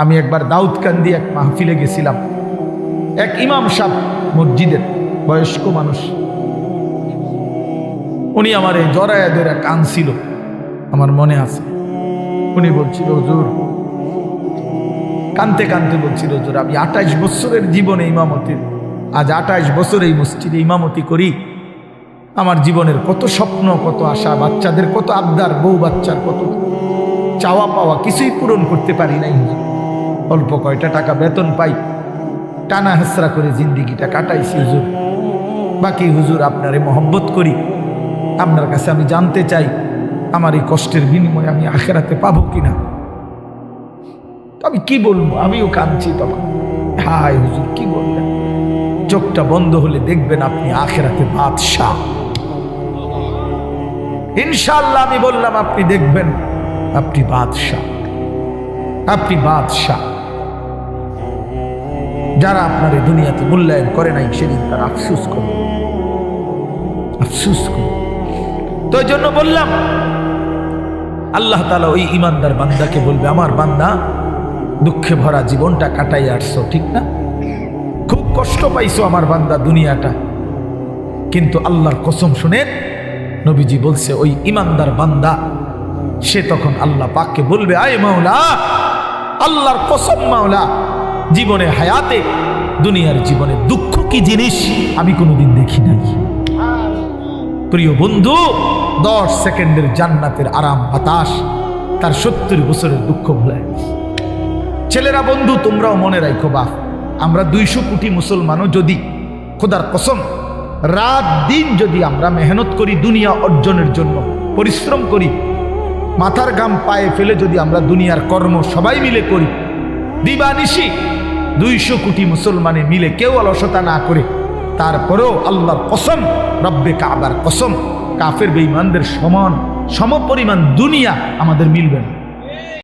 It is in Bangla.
আমি একবার দাউদকান্দি এক মাহফিলে গেছিলাম, এক ইমাম সাহেব মসজিদের বয়স্ক মানুষ, উনি আমার এই জড়ায় ধরে কাঁদছিল, আমার মনে আছে। উনি বলছিল, হুজুর, কানতে কানতে বলছিল, হুজুর আমি 28 বছরের জীবনে ইমামতির, আজ 28 বছর এই মসজিদে ইমামতি করি। আমার জীবনের কত স্বপ্ন, কত আশা, বাচ্চাদের কত আবদার, বউ বাচ্চার কত চাওয়া পাওয়া, কিছুই পূরণ করতে পারি নাই হুজুর। অল্প কয়টা টাকা বেতন পাই, টানা হেসরা করে জিন্দিগিটা কাটাইছি হুজুর। বাকি হুজুর আপনারে মহব্বত করি, আপনার কাছে আমি জানতে চাই আমার এই কষ্টের বিনিময়ে আমি আখেরাতে পাবো কিনা। আমি কি বলবো, আমিও কাঁদছি তখন। হায় হুজুর কি বললেন, চোখটা বন্ধ হলে দেখবেন আপনি আখেরাতে বাদশাহ। ইনশাআল্লাহ আমি বললাম, আপনি দেখবেন আপনি বাদশাহ, আপনি বাদশাহ। যারা আপনার এই দুনিয়াতে মূল্যায়ন করে নাই সেদিন তার আফসোস করে, আফসোস করে। তো এই জন্য বললাম, আল্লাহ তাআলা ওই ইমানদার বান্দাকে বলবে, আমার বান্দা দুঃখে ভরা জীবনটা কাটাই আসছো, ঠিক না? খুব কষ্ট পাইছো আমার বান্দা দুনিয়াটা, কিন্তু আল্লাহর কসম শুনেন, নবীজি বলছে ওই ইমানদার বান্দা সে তখন আল্লাহ পাককে বলবে, আয় মাওলা, আল্লাহর কসম মাওলা, জীবনে হায়াতে দুনিয়ার জীবনে দুঃখ কি জিনিস আমি কোনোদিন দেখি নাই। প্রিয় বন্ধু, 10 সেকেন্ডের জান্নাতের আরাম বাতাস তার 70 বছরের দুঃখ ভুলে। ছেলেরা বন্ধু, তোমরাও মনে রাখো, বাপ আমরা 200 কোটি মুসলমানও যদি খোদার কসম রাত দিন যদি আমরা মেহনত করি, দুনিয়া অর্জনের জন্য পরিশ্রম করি, মাথার ঘাম পায়ে ফেলে যদি আমরা দুনিয়ার কর্ম সবাই মিলে করি, দিবানিশি 200 কোটি মুসলমানে মিলে কেউ অলসতা না করে, তারপরেও আল্লাহর কসম, রব্বে কাবার কসম, কাফের বেঈমানদের সমান সমপরিমাণ দুনিয়া আমাদের মিলবে না।